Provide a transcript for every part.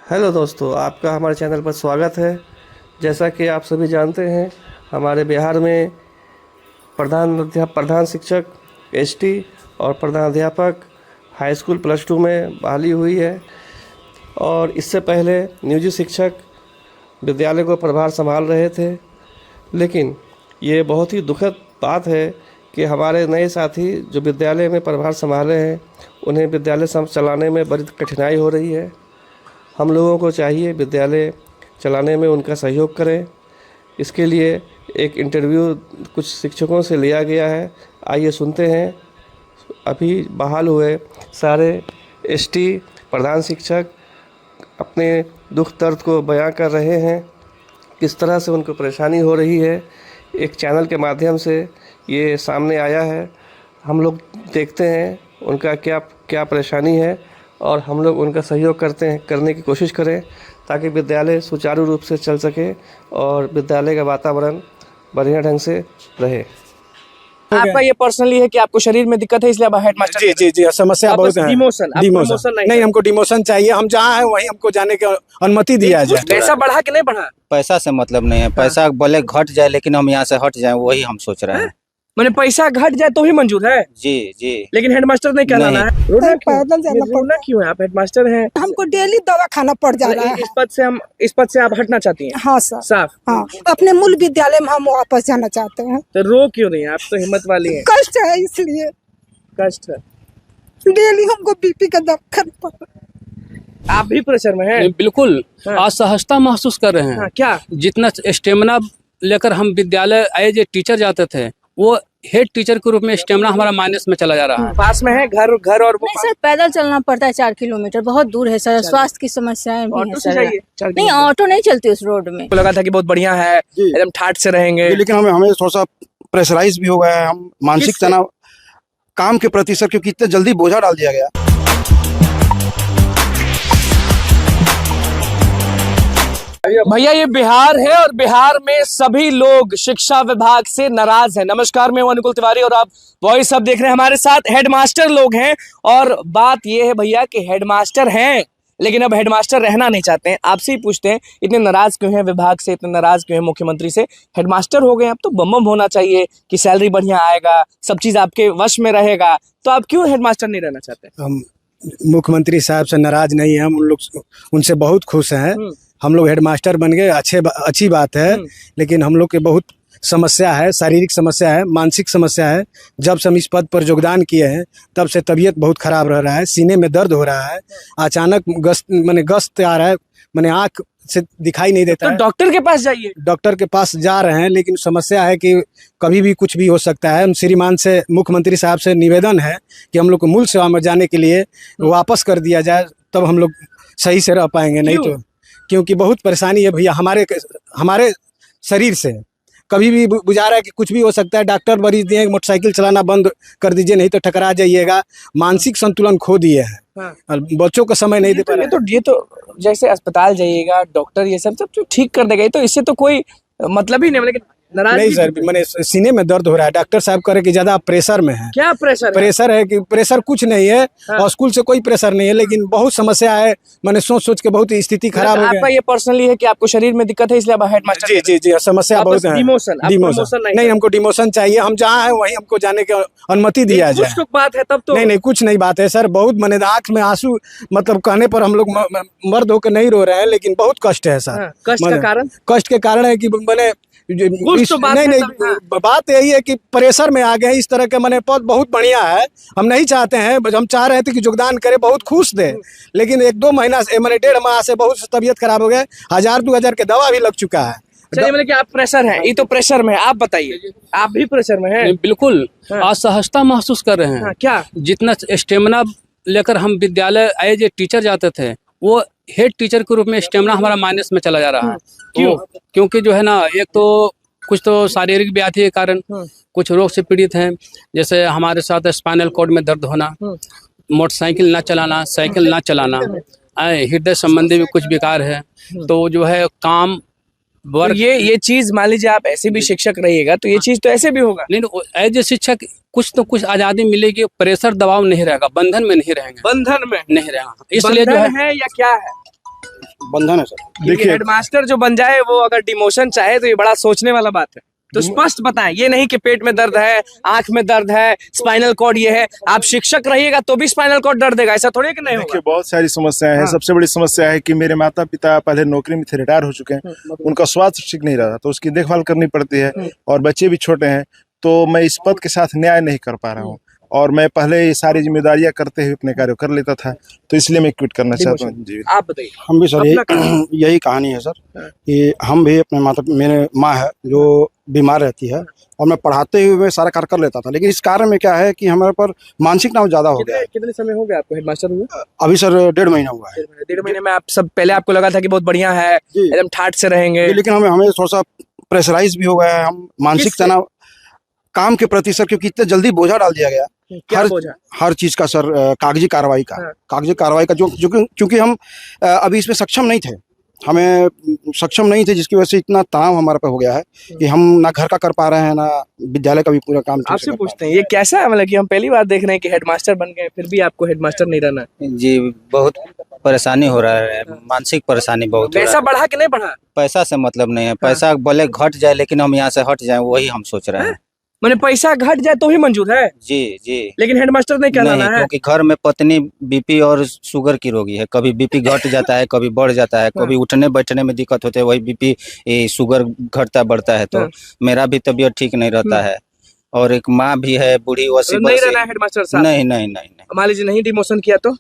Hello दोस्तों, आपका हमारे चैनल पर स्वागत है। जैसा कि आप सभी जानते हैं, हमारे बिहार में प्रधान शिक्षक एसटी और प्रधानाध्यापक हाई स्कूल प्लस 2 में बहाली हुई है। और इससे पहले नियोजित शिक्षक विद्यालय को प्रभार संभाल रहे थे। लेकिन ये बहुत ही दुखद बात है कि हमारे नए साथी जो विद्यालय में प्रभार संभाले हैं, उन्हें विद्यालय चलाने में बड़ी कठिनाई हो रही है। हम लोगों को चाहिए विद्यालय चलाने में उनका सहयोग करें। इसके लिए एक इंटरव्यू कुछ शिक्षकों से लिया गया है, आइए सुनते हैं। अभी बहाल हुए सारे एसटी प्रधान शिक्षक अपने दुख दर्द को बयां कर रहे हैं, किस तरह से उनको परेशानी हो रही है। एक चैनल के माध्यम से ये सामने आया है। हम लोग देखते हैं उनका क्या परेशानी है और हम लोग उनका सहयोग करने की कोशिश करें, ताकि विद्यालय सुचारू रूप से चल सके और विद्यालय का वातावरण बढ़िया ढंग से रहे। आपका ये पर्सनली है कि आपको शरीर में दिक्कत है, इसलिए आप हेडमास्टर? जी जी जी, समस्या बहुत है। डिमोशन नहीं, हमको डिमोशन चाहिए। हम जहाँ हैं वहीं हमको जाने की अनुमति दिया जाए। पैसा बढ़ा कि नहीं बढ़ा? पैसा से मतलब नहीं है, पैसा भले घट जाए लेकिन हम यहाँ से हट जाए, वही हम सोच रहे हैं। मैंने पैसा घट जाए तो ही मंजूर है? जी जी। लेकिन हेडमास्टर नहीं कहलाना है। पैदल जाना रोना क्यों है? आप हेडमास्टर हैं, हमको डेली दवा खाना पड़ जा रहा है। इस पद से आप हटना चाहती हैं? हाँ सर, साफ। हाँ, अपने मूल विद्यालय में हम वापस जाना चाहते हैं। तो रो क्यों नहीं? आप तो हिम्मत वाली हैं। कष्ट है, इसलिए कष्ट है। डेली हमको बीपी का दवा खाना पड़ रहा है। आप भी प्रेशर में हैं? बिल्कुल। हाँ। असहजता महसूस कर रहे हैं। हाँ, क्या? जितना स्टेमिना लेकर हम विद्यालय एज ए टीचर जाते थे, वो हेड टीचर के रूप में स्टेमिना हमारा माइनस में चला जा रहा है। पास में है घर और वो नहीं सर, पैदल चलना पड़ता है 4 किलोमीटर, बहुत दूर है सर। स्वास्थ्य की समस्याएं भी ऑटो हैं से सर। जाइए। नहीं, ऑटो नहीं चलती उस रोड में। लगा था कि बहुत बढ़िया है, एकदम ठाट से रहेंगे। लेकिन हमें थोड़ा सा प्रेशराइज भी हो गया है। हम मानसिक किससे? तनाव काम के प्रति सर, क्योंकि इतने जल्दी बोझा डाल दिया गया। भैया, ये बिहार है और बिहार में सभी लोग शिक्षा विभाग से नाराज हैं। नमस्कार, मैं हूं अनुकुल तिवारी और आप वॉइस अब देख रहे हैं। हमारे साथ हेडमास्टर लोग हैं और बात ये है भैया कि हेडमास्टर हैं लेकिन अब हेडमास्टर रहना नहीं चाहते हैं। आपसे ही पूछते हैं, इतने नाराज क्यों हैं विभाग से, इतने नाराज क्यों हैं मुख्यमंत्री से? हेडमास्टर हो गए, अब तो बम होना चाहिए कि सैलरी बढ़िया आएगा, सब चीज आपके वश में रहेगा, तो आप क्यों हेडमास्टर नहीं रहना चाहते? हम मुख्यमंत्री साहब से नाराज नहीं है, हम उन लोग उनसे बहुत खुश हैं। हम लोग हेडमास्टर बन गए, अच्छी बात है। लेकिन हम लोग के बहुत समस्या है, शारीरिक समस्या है, मानसिक समस्या है। जब से हम इस पद पर योगदान किए हैं तब से तबीयत बहुत खराब रह रहा है, सीने में दर्द हो रहा है, अचानक गस्त आ रहा है, आँख से दिखाई नहीं देता तो है। डॉक्टर के पास जाइए। डॉक्टर के पास जा रहे हैं, लेकिन समस्या है कि कभी भी कुछ भी हो सकता है। हम श्रीमान से, मुख्यमंत्री साहब से निवेदन है कि हम लोग को मूल सेवा में जाने के लिए वापस कर दिया जाए, तब हम लोग सही से रह पाएंगे। नहीं तो क्योंकि बहुत परेशानी है भैया हमारे शरीर से। कभी भी बुझा रहा है कि कुछ भी हो सकता है। डॉक्टर मरीज दिए मोटरसाइकिल चलाना बंद कर दीजिए, नहीं तो टकरा जाइएगा। मानसिक संतुलन खो दिए हैं। हाँ। बच्चों को समय नहीं दे पा रहे। ये तो जैसे अस्पताल जाइएगा, डॉक्टर ये सब तो ठीक कर देगा, ये तो इससे तो कोई मतलब ही नहीं। लेकिन नहीं सर, मैंने सीने में दर्द हो रहा है। डॉक्टर साहब कह रहे कि ज्यादा प्रेशर में है। क्या प्रेशर है कि प्रेशर कुछ नहीं है। हाँ। और स्कूल से कोई प्रेशर नहीं है, लेकिन बहुत समस्या है। मैंने सोच के बहुत स्थिति खराब हो गई। आपका ये पर्सनली है कि आपको शरीर में दिक्कत है, इसलिए आप हेडमास्टर? जी जी जी, समस्या बहुत है। डिमोशन नहीं, हमको डिमोशन चाहिए। हम जहाँ हैं वहीं हमको जाने की अनुमति दिया जाए। कुछ बात है तब तो? नहीं, कुछ नहीं बात है सर। बहुत आँख में आंसू, मतलब कहने पर हम लोग मर्द होकर नहीं रो रहे हैं, लेकिन बहुत कष्ट है सर। हाँ, कष्ट का कारण है कि बात यही है कि प्रेशर में आ गए। इस तरह के पद बहुत बढ़िया है, हम नहीं चाहते हैं। हम चाह रहे थे कि योगदान करे, बहुत खुश थे। लेकिन 1-2 महीना से, 1.5 माह से बहुत तबीयत खराब हो गया। 1000-2000 के दवा भी लग चुका है। चलिए, मतलब कि आप प्रेशर हैं, ये तो प्रेशर में है। आप बताइए, आप भी प्रेशर में हैं? बिल्कुल। हाँ। असहजता महसूस कर रहे हैं। हाँ, क्या? जितना स्टेमिना लेकर हम विद्यालय एज ए टीचर जाते थे, वो हेड टीचर के रूप में स्टेमिना हमारा माइनस में चला जा रहा है। क्यों? क्योंकि जो है ना, एक तो कुछ तो शारीरिक व्याधि के कारण, कुछ रोग से पीड़ित हैं। जैसे हमारे साथ स्पाइनल कॉर्ड में दर्द होना, मोटरसाइकिल ना चलाना, साइकिल ना चलाना, हृदय संबंधी भी कुछ विकार है। तो जो है काम तो ये चीज मान लीजिए आप ऐसे भी शिक्षक रहिएगा तो ये चीज तो ऐसे भी होगा। नहीं, एज ए शिक्षक कुछ तो कुछ आजादी मिलेगी, प्रेशर दबाव नहीं रहेगा, बंधन में नहीं रहेंगे। बंधन में नहीं रहेगा, इसलिए जो है या क्या है? बंधन है सर। देखिए हेडमास्टर जो बन जाए वो अगर डिमोशन चाहे तो ये बड़ा सोचने वाला बात है। तो स्पष्ट बताएं, ये नहीं कि पेट में दर्द है, आंख में दर्द है, स्पाइनल कॉर्ड ये है। आप शिक्षक रहिएगा तो भी स्पाइनल कॉर्ड दर्द देगा, ऐसा थोड़ी कि नहीं होगा। देखिए बहुत सारी समस्याएं हैं। सबसे बड़ी समस्या है कि मेरे माता पिता पहले नौकरी में थे, रिटायर हो चुके हैं, उनका स्वास्थ्य ठीक नहीं रहा तो उसकी देखभाल करनी पड़ती है और बच्चे भी छोटे हैं, तो मैं इस पद के साथ न्याय नहीं कर पा रहा हूँ और मैं पहले ये सारी जिम्मेदारियां करते हुए अपने कार्य कर लेता था, तो इसलिए मैं क्विट करना चाहता हूँ। जी आप बताइए। हम भी सर यही कहानी है सर कि हम भी अपने मेरे माँ है जो बीमार रहती है और मैं पढ़ाते हुए मैं सारा कार्य कर लेता था, लेकिन इस कार्य में क्या है कि हमारे पर मानसिक तनाव ज्यादा हो गया है। कितने समय हो गया आपको हेडमास्टर हुए? अभी सर 1.5 महीना हुआ है। 1.5 महीने में आप सब पहले आपको लगा था कि बहुत बढ़िया है, एकदम ठाठ से रहेंगे, लेकिन हमें थोड़ा सा प्रेशराइज भी हो गया है। हम मानसिक तनाव काम के प्रति सर, क्योंकि इतना जल्दी बोझा डाल दिया गया हर चीज का सर, कागजी कार्रवाई का जो क्योंकि हम अभी इसमें सक्षम नहीं थे, जिसकी वजह से इतना तनाव हमारे पे हो गया है कि हम ना घर का कर पा रहे हैं ना विद्यालय का भी पूरा काम। आपसे पूछते हैं ये कैसा है, मतलब कि हम पहली बार देख रहे हैं कि हेडमास्टर बन गए फिर भी आपको हेडमास्टर नहीं रहना है। जी बहुत परेशानी हो रहा है, मानसिक परेशानी बहुत हो रहा पैसा है। बढ़ा कि नहीं बढ़ा? पैसा से मतलब नहीं है, पैसा भले घट जाए लेकिन हम यहाँ से हट जाएं वही हम सोच रहे हैं। मैंने पैसा घट जाए तो ही मंजूर है जी जी, लेकिन हेडमास्टर नहीं कहलाना है, क्योंकि घर में पत्नी बीपी और शुगर की रोगी है, कभी बीपी घट जाता है, कभी बढ़ जाता है, कभी उठने बैठने में दिक्कत होती है, वही बीपी शुगर घटता बढ़ता है, तो मेरा भी तबीयत ठीक नहीं रहता है और एक माँ भी है बूढ़ी, वो नहीं रहना है हेडमास्टर साहब? नहीं। मान लीजिए नहीं डिमोशन किया तो?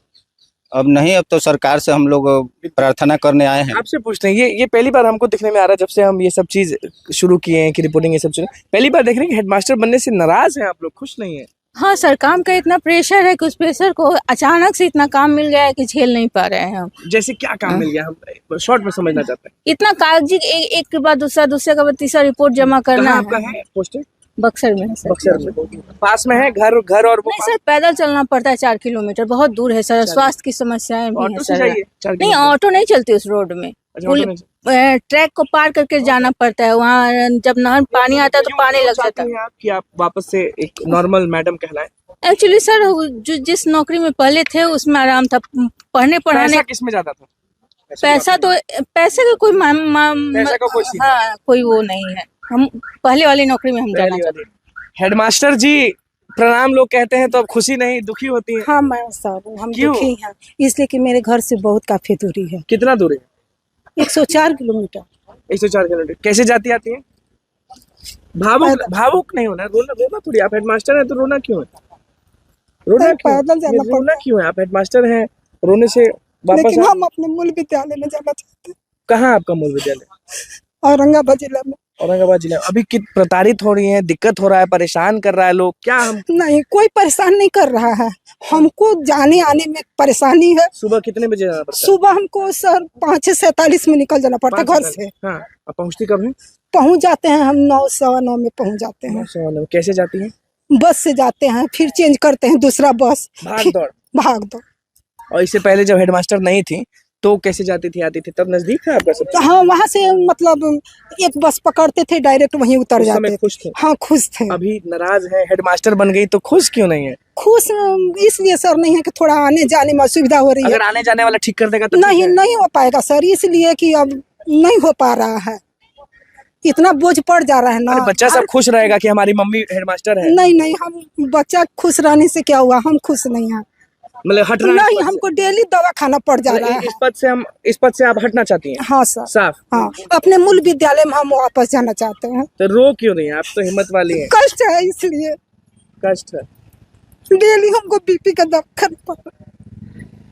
अब नहीं, अब तो सरकार से हम लोग प्रार्थना करने आए हैं। आपसे पूछते हैं, ये पहली बार हमको दिखने में आ रहा है जब से हम ये सब चीज शुरू किए हैं कि रिपोर्टिंग ये सब चीज, पहली बार देख रहे हैं कि हेडमास्टर बनने से नाराज हैं आप लोग, खुश नहीं है? हाँ सर, काम का इतना प्रेशर है कि उस प्रेशर को अचानक से इतना काम मिल गया है कि झेल नहीं पा रहे हैं हम। जैसे क्या काम मिल गया, हम शॉर्ट में समझना चाहते हैं। इतना कागजी एक के बाद दूसरा के बाद तीसरा रिपोर्ट जमा करना आपका है पोस्टिंग? बक्सर में है सर। बक्सर में पास में है घर और वो नहीं सर, पैदल चलना पड़ता है 4 किलोमीटर, बहुत दूर है सर। स्वास्थ्य की समस्याएं भी हैं सर। नहीं, ऑटो नहीं चलती उस रोड में, ट्रैक को पार करके जाना पड़ता है। वहाँ जब नहर पानी आता है तो पानी लग जाता है। कि आप वापस से एक नॉर्मल मैडम कहलाएं? एक्चुअली सर, जो जिस नौकरी में पहले थे उसमें आराम था, पढ़ने पढ़ाने। किसमें ज्यादा था? पैसे का कोई हाँ कोई वो नहीं है। हम पहले वाली नौकरी में हम जाना चाहते हैं। हेडमास्टर जी प्रणाम लोग कहते हैं तो अब खुशी नहीं दुखी होती है? हाँ मैं सर, हम दुखी हैं इसलिए कि मेरे घर से बहुत काफी दूरी है। कितना दूरी है? 104 किलोमीटर। 104 किलोमीटर। कैसे जाती आती है? भावुक नहीं होना, रोना थोड़ी। आप हेडमास्टर हैं तो रोना क्यों है? रोना क्यों है? आप हेडमास्टर हैं, रोने से वापस। लेकिन हम अपने मूल विद्यालय में जाना चाहते हैं। कहाँ आपका मूल विद्यालय? औरंगाबाद जिला में। औरंगाबाद जिला। अभी प्रताड़ित हो रही है, दिक्कत हो रहा है, परेशान कर रहा है लोग, क्या हम? नहीं, कोई परेशान नहीं कर रहा है, हमको जाने आने में परेशानी है। सुबह कितने बजे जाना पड़ता है? सुबह हमको सर 5:47 में निकल जाना पड़ता है घर से। हाँ, पहुँचती कब है? पहुँच जाते हैं हम 9 सवा 9 में पहुँच जाते हैं। 9:15। कैसे जाती है? बस से जाते हैं, फिर चेंज करते हैं दूसरा बस। भाग दौड़। और इससे पहले जब हेडमास्टर नहीं थी तो कैसे जाती थी आती थी? तब नजदीक था आपका सब? हाँ, वहाँ से मतलब एक बस पकड़ते थे, डायरेक्ट वहीं उतर जाते थे। खुश थे? हाँ खुश थे। अभी नाराज है, हेडमास्टर बन गई तो खुश क्यों नहीं है? खुश इसलिए सर नहीं है कि थोड़ा आने जाने में असुविधा हो रही है। अगर आने जाने वाला ठीक कर देगा तो नहीं हो पाएगा सर, इसलिए कि अब नहीं हो पा रहा है, इतना बोझ पड़ जा रहा है ना। बच्चा सब खुश रहेगा कि हमारी मम्मी हेडमास्टर है? नहीं, हम बच्चा खुश रहने से क्या हुआ, हम खुश नहीं है। मतलब हटना नहीं, हमको डेली दवा खाना पड़ जा रहा है। इस पद से आप हटना चाहती हैं? हाँ सर, साफ। हाँ, अपने मूल विद्यालय में हम वापस जाना चाहते हैं। तो रो क्यों नहीं? आप तो हिम्मत वाली हैं। कष्ट है, इसलिए कष्ट है। डेली हमको बीपी का दवा खाना पड़,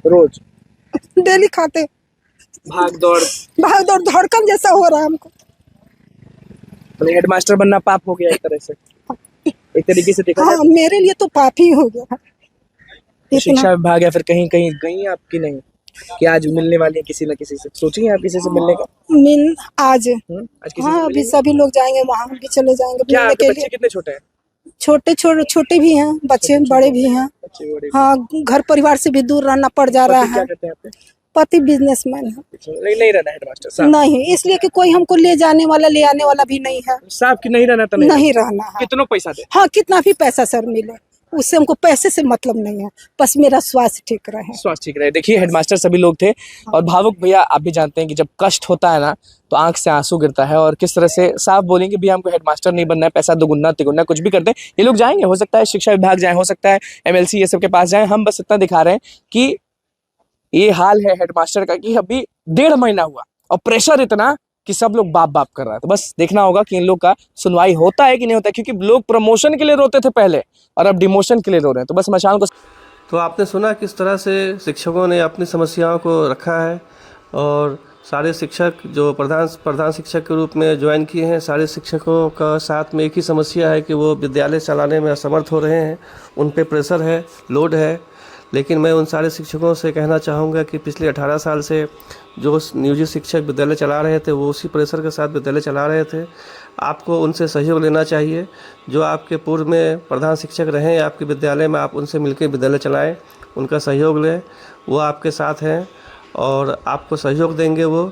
रोज डेली खाते। भाग दौड़ धड़कन जैसा हो रहा है हमको। हेडमास्टर बनना पाप हो गया एक तरह से, एक तरीके से देखा। हाँ, मेरे लिए तो पाप ही हो गया। शिक्षा विभाग या फिर कहीं गई आपकी नहीं कि आज मिलने वाली है किसी न किसी से? सोची है आप किसी से मिलने का? आज हाँ, अभी सभी लोग जाएंगे, वहाँ भी चले जाएंगे। क्या आपके बच्चे कितने छोटे हैं? छोटे भी हैं बच्चे, बड़े भी हैं। हाँ, घर परिवार से भी दूर रहना पड़ जा रहा है। पति बिजनेसमैन है। नहीं रहना हेडमास्टर? नहीं, इसलिए कि कोई हमको ले जाने वाला ले आने वाला भी नहीं है। साहब की नहीं रहना तो नहीं रहना है। कितना पैसा दे? हाँ, कितना भी पैसा सर मिले, उससे हमको पैसे से मतलब नहीं है, बस मेरा स्वास्थ्य ठीक रहे। स्वास्थ्य ठीक रहे। देखिए हेडमास्टर सभी लोग थे और भावुक भैया आप भी जानते हैं कि जब कष्ट होता है ना तो आंख से आंसू गिरता है और किस तरह से साफ बोलेंगे भैया हमको हेडमास्टर नहीं बनना है, पैसा दुगुना तिगुना कुछ भी करते हैं। ये लोग जाएंगे, हो सकता है शिक्षा विभाग जाए, हो सकता है MLC ये सब के पास जाए। हम बस इतना दिखा रहे हैं कि ये हाल है हेडमास्टर का कि अभी 1.5 महीना हुआ और प्रेशर इतना कि सब लोग बाप बाप कर रहा है। तो बस देखना होगा कि इन लोग का सुनवाई होता है कि नहीं होता है, क्योंकि लोग प्रमोशन के लिए रोते थे पहले और अब डिमोशन के लिए रो रहे हैं। तो बस मशाल को तो आपने सुना किस तरह से शिक्षकों ने अपनी समस्याओं को रखा है और सारे शिक्षक जो प्रधान शिक्षक के रूप में ज्वाइन किए हैं, सारे शिक्षकों का साथ में एक ही समस्या है कि वो विद्यालय चलाने में असमर्थ हो रहे हैं, उन पे प्रेशर है, लोड है। लेकिन मैं उन सारे शिक्षकों से कहना चाहूँगा कि पिछले 18 साल से जो नियोजित शिक्षक विद्यालय चला रहे थे वो उसी प्रेशर के साथ विद्यालय चला रहे थे। आपको उनसे सहयोग लेना चाहिए। जो आपके पूर्व में प्रधान शिक्षक रहे हैं आपके विद्यालय में, आप उनसे मिलकर विद्यालय चलाएं, उनका सहयोग लें। वो आपके साथ हैं और आपको सहयोग देंगे। वो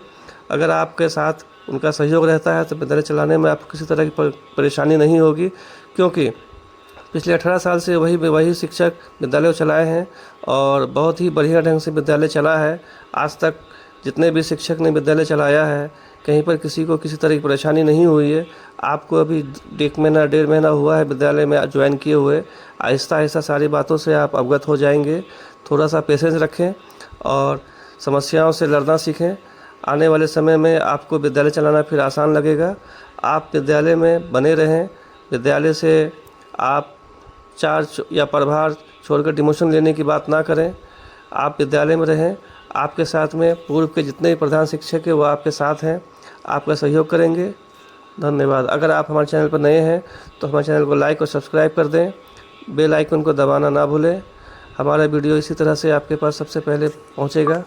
अगर आपके साथ उनका सहयोग रहता है तो विद्यालय चलाने में आपको किसी तरह की परेशानी नहीं होगी, क्योंकि पिछले 18 साल से वही शिक्षक विद्यालय चलाए हैं और बहुत ही बढ़िया ढंग से विद्यालय चला है। आज तक जितने भी शिक्षक ने विद्यालय चलाया है कहीं पर किसी को किसी तरह की परेशानी नहीं हुई है। आपको अभी 1.5 महीना हुआ है विद्यालय में ज्वाइन किए हुए। आहिस्ता आहिस्ता सारी बातों से आप अवगत हो जाएंगे। थोड़ा सा पेशेंस रखें और समस्याओं से लड़ना सीखें। आने वाले समय में आपको विद्यालय चलाना फिर आसान लगेगा। आप विद्यालय में बने रहें। विद्यालय से आप चार्ज या प्रभार छोड़कर डिमोशन लेने की बात ना करें। आप विद्यालय में रहें। आपके साथ में पूर्व के जितने भी प्रधान शिक्षक हैं वो आपके साथ हैं, आपका सहयोग करेंगे। धन्यवाद। अगर आप हमारे चैनल पर नए हैं तो हमारे चैनल को लाइक और सब्सक्राइब कर दें। बेल आइकन को दबाना ना भूलें। हमारा वीडियो इसी तरह से आपके पास सबसे पहले पहुंचेगा।